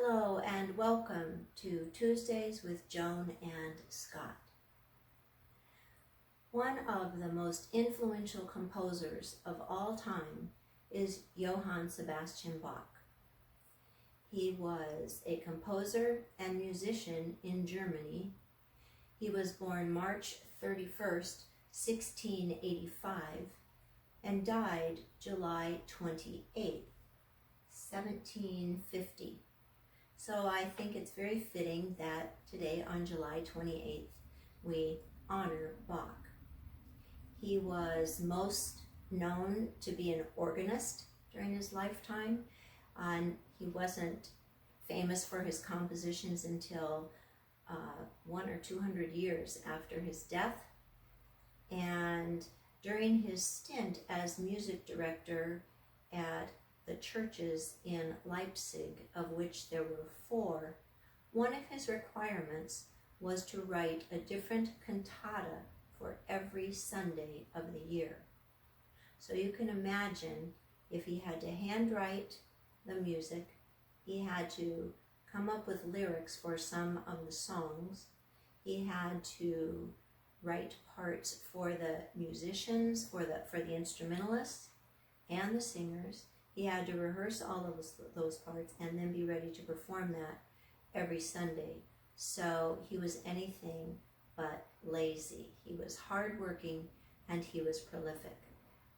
Hello and welcome to Tuesdays with Joan and Scott. One of the most influential composers of all time is Johann Sebastian Bach. He was a composer and musician in Germany. He was born March 31st, 1685, and died July 28th, 1750. So I think it's very fitting that today on July 28th, we honor Bach. He was most known to be an organist during his lifetime, and he wasn't famous for his compositions until 100 or 200 years after his death. And during his stint as music director at the churches in Leipzig, of which there were 4, one of his requirements was to write a different cantata for every Sunday of the year. So you can imagine if he had to handwrite the music, he had to come up with lyrics for some of the songs, he had to write parts for the musicians, for the instrumentalists and the singers. He had to rehearse all of those parts and then be ready to perform that every Sunday. So he was anything but lazy. He was hardworking and he was prolific.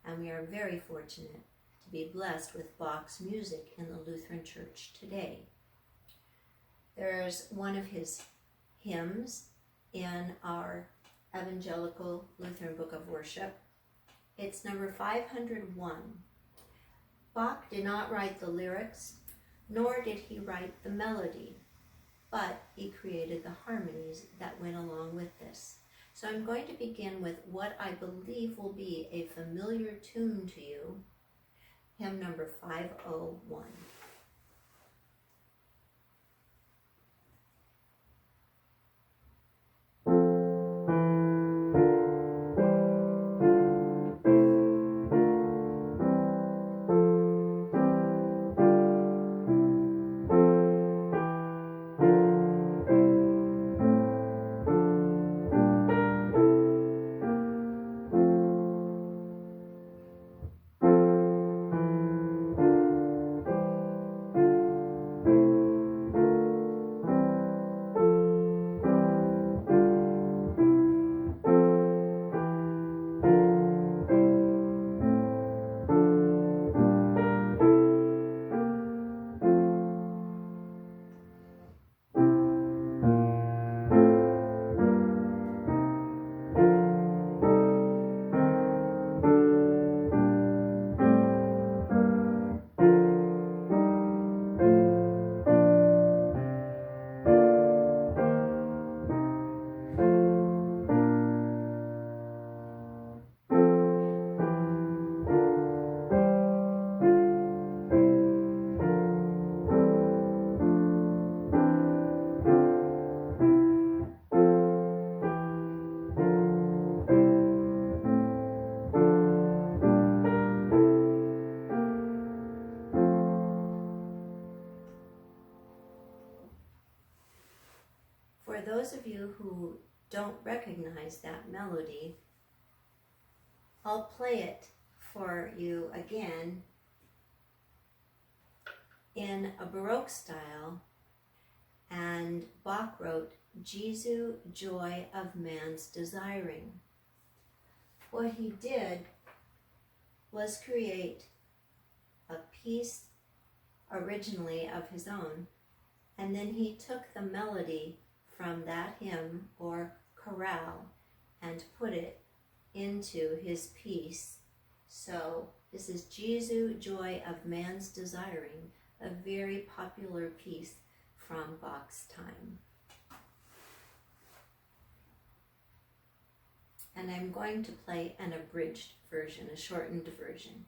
And we are very fortunate to be blessed with Bach's music in the Lutheran Church today. There's one of his hymns in our Evangelical Lutheran Book of Worship. It's number 501. Bach did not write the lyrics, nor did he write the melody, but he created the harmonies that went along with this. So I'm going to begin with what I believe will be a familiar tune to you, hymn number 501. For those of you who don't recognize that melody, I'll play it for you again in a Baroque style, and Bach wrote, "Jesu, joy of man's desiring." What he did was create a piece originally of his own, and then he took the melody from that hymn or chorale and put it into his piece. So this is Jesu, joy of man's desiring, a very popular piece from Bach's time. And I'm going to play an abridged version, a shortened version.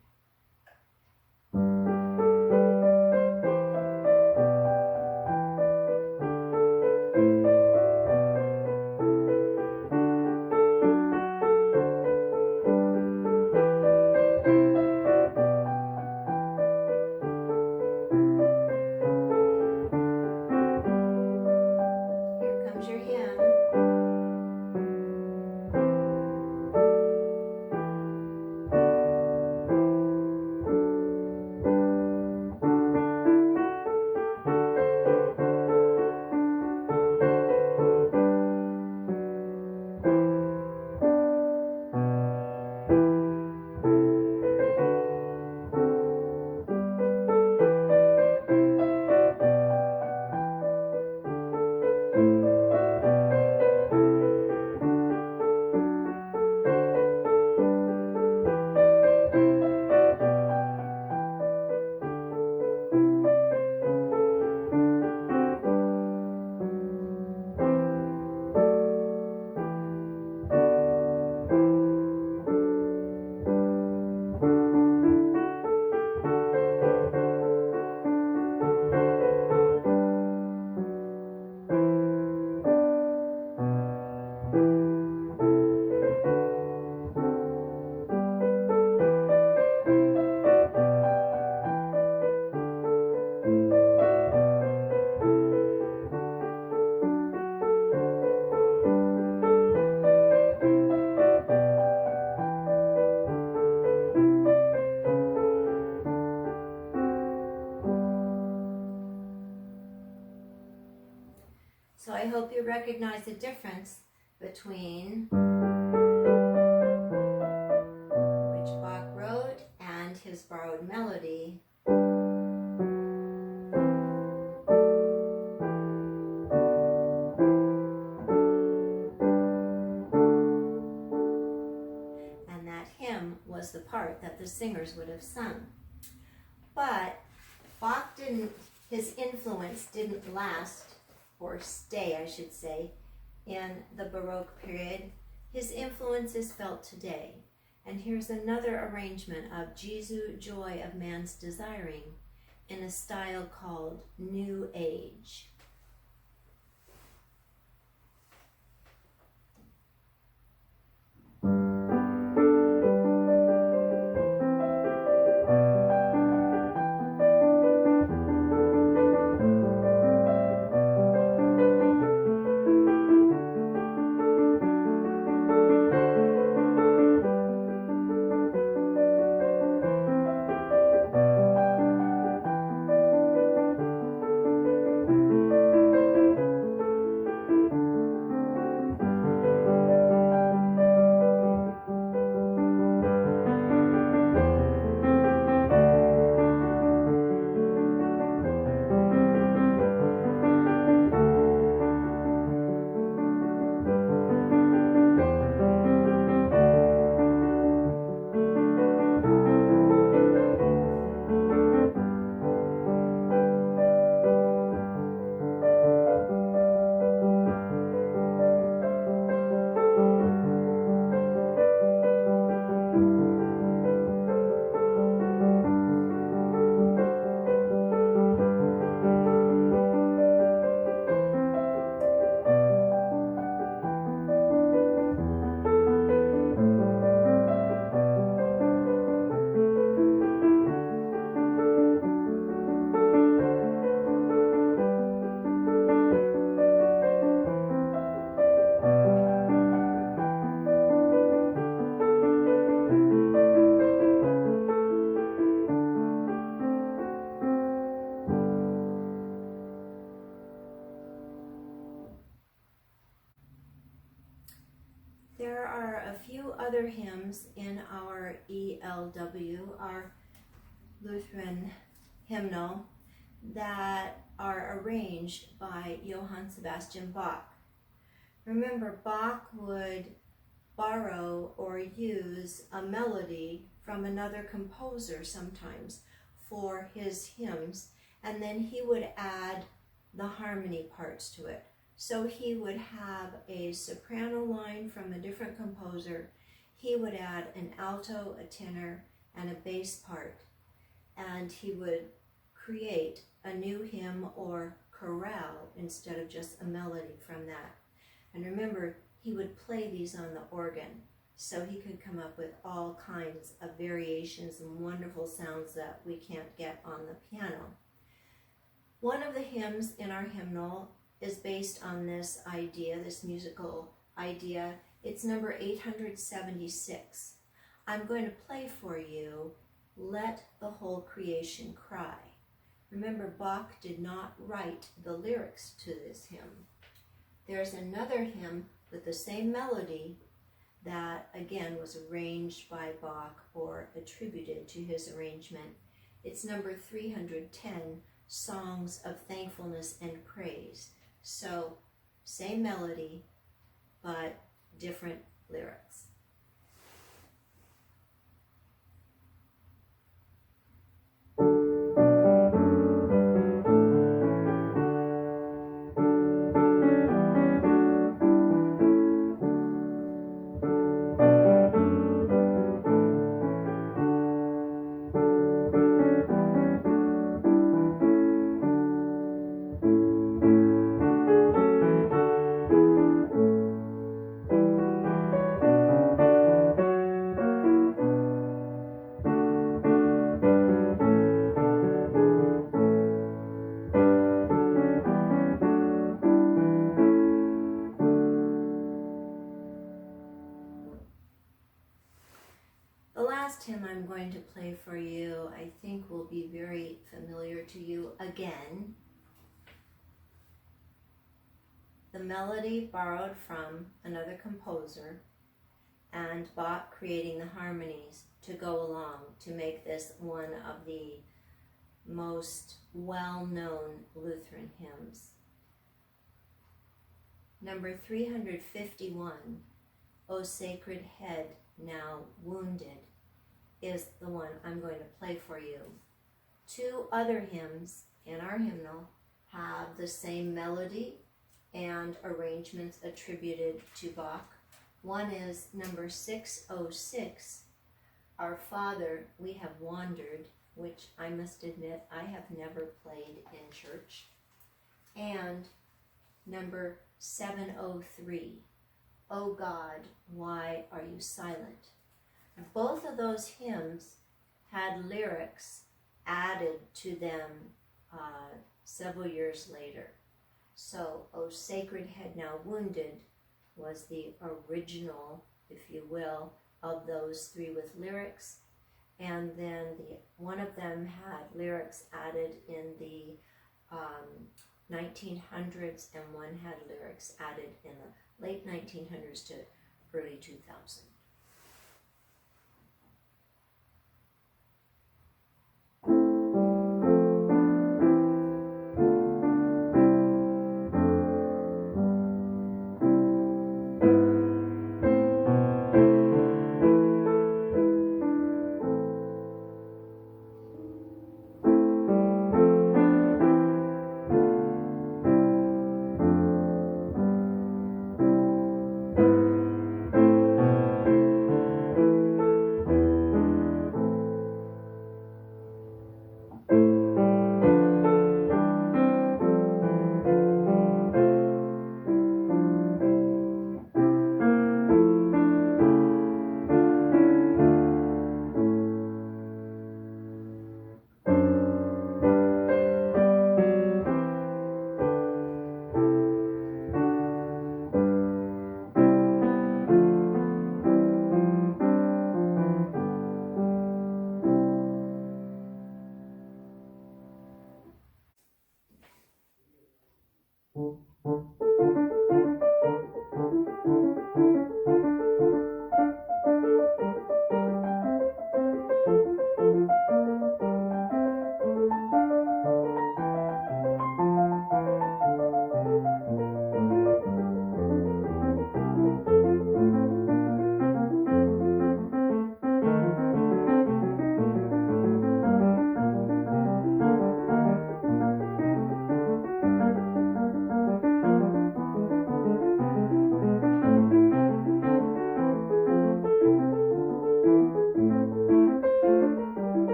recognize the difference between which Bach wrote and his borrowed melody. And that hymn was the part that the singers would have sung. But Bach his influence didn't last, or stay, I should say, in the Baroque period. His influence is felt today. And here's another arrangement of Jesu, Joy of Man's Desiring in a style called New Age. There are a few other hymns in our ELW, our Lutheran hymnal, that are arranged by Johann Sebastian Bach. Remember, Bach would borrow or use a melody from another composer sometimes for his hymns, and then he would add the harmony parts to it. So he would have a soprano line from a different composer, he would add an alto, a tenor, and a bass part, and he would create a new hymn or chorale instead of just a melody from that. And remember, he would play these on the organ, so he could come up with all kinds of variations and wonderful sounds that we can't get on the piano. One of the hymns in our hymnal is based on this idea, this musical idea. It's number 876. I'm going to play for you, Let the Whole Creation Cry. Remember, Bach did not write the lyrics to this hymn. There's another hymn with the same melody that, again, was arranged by Bach or attributed to his arrangement. It's number 310, Songs of Thankfulness and Praise. So, same melody, but different lyrics. The last hymn I'm going to play for you, I think, will be very familiar to you again. The the melody borrowed from another composer, and Bach creating the harmonies to go along to make this one of the most well-known Lutheran hymns. Number 351, O Sacred Head Now Wounded, is the one I'm going to play for you. Two other hymns in our hymnal have the same melody and arrangements attributed to Bach. One is number 606, Our Father, We Have Wandered, which I must admit I have never played in church, and number 703, O God, Why Are You Silent? Both of those hymns had lyrics added to them several years later. So, O Sacred Head Now Wounded was the original, if you will, of those three with lyrics. And then one of them had lyrics added in the 1900s, and one had lyrics added in the late 1900s to early 2000.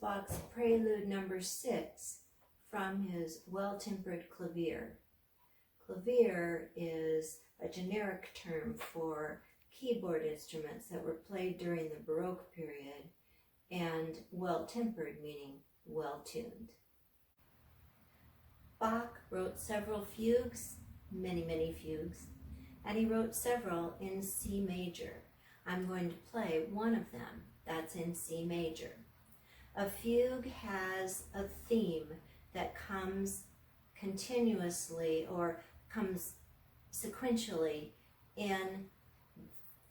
Bach's Prelude number 6 from his Well-Tempered Clavier. Clavier is a generic term for keyboard instruments that were played during the Baroque period, and well-tempered meaning well-tuned. Bach wrote several fugues, many fugues, and he wrote several in C major. I'm going to play one of them that's in C major. A fugue has a theme that comes continuously or comes sequentially in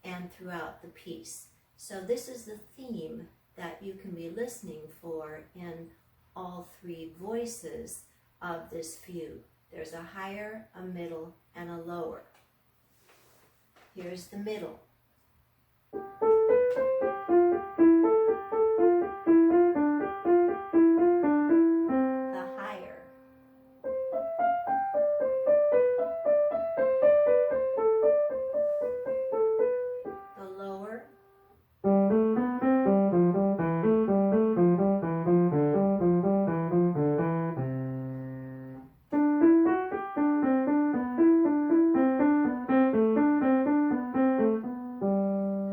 and throughout the piece. So this is the theme that you can be listening for in all three voices of this fugue. There's a higher, a middle, and a lower. Here's the middle. The higher. The lower.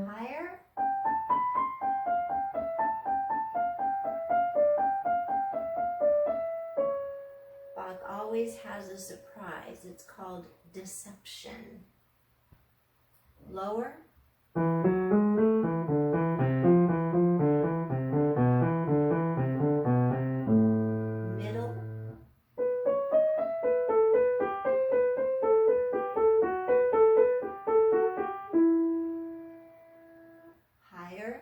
Higher. Bach always has a surprise. It's called deception. Lower. Middle. Higher.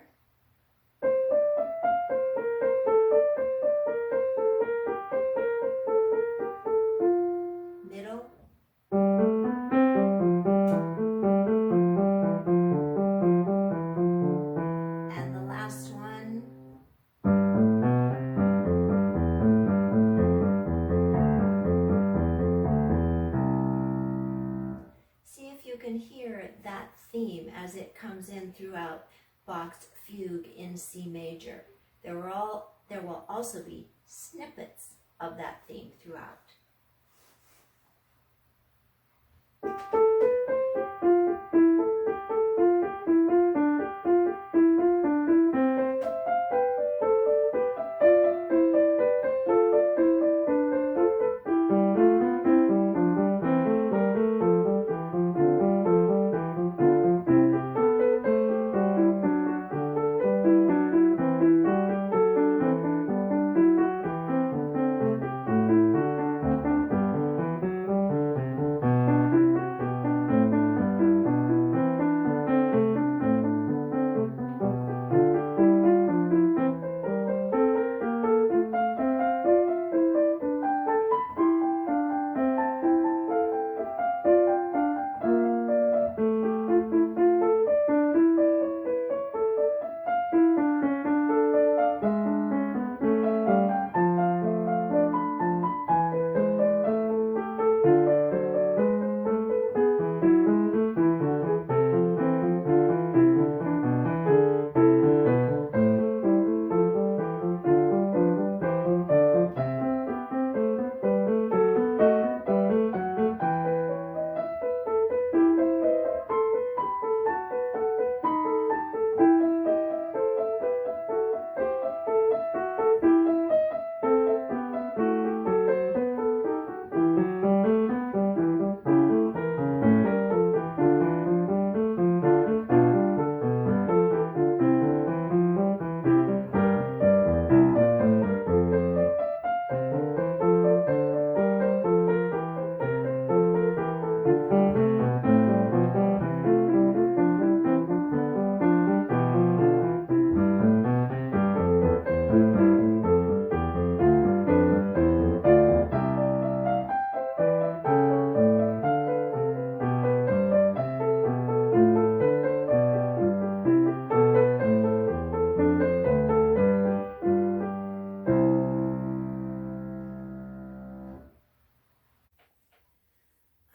Middle. And the last one. See if you can hear that theme as it comes in throughout Bach's Fugue in C major. There will also be snippets of that theme throughout.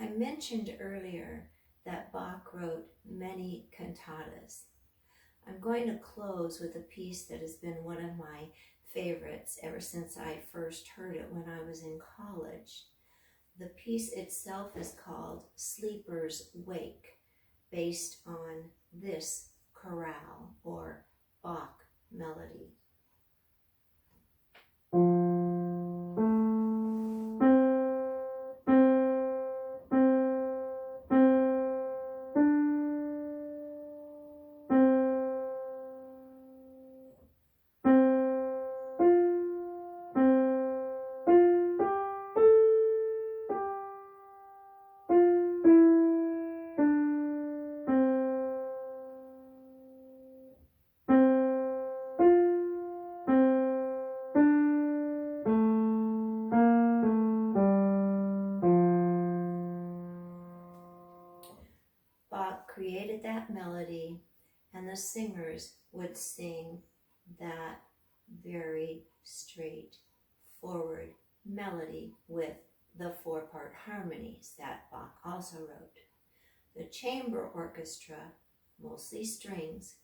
I mentioned earlier that Bach wrote many cantatas. I'm going to close with a piece that has been one of my favorites ever since I first heard it when I was in college. The piece itself is called Sleeper's Wake, based on this chorale or Bach melody. the singers would sing that very straight forward melody with the 4-part harmonies that Bach also wrote. The chamber orchestra, mostly strings,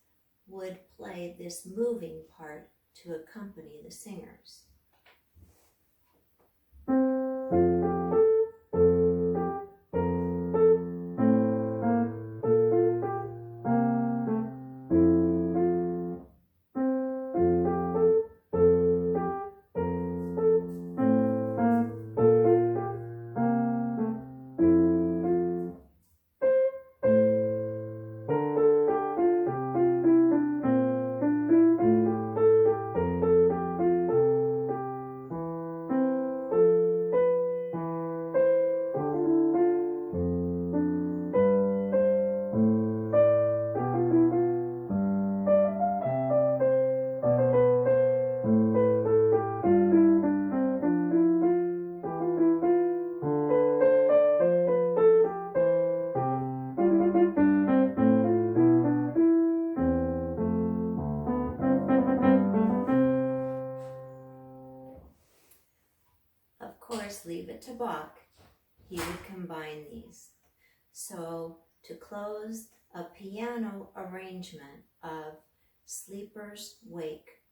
would play this moving part to accompany the singers. Of course, leave it to Bach. He would combine these. So to close, a piano arrangement of Sleeper's Wake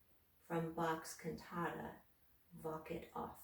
from Bach's cantata, Walk It Off.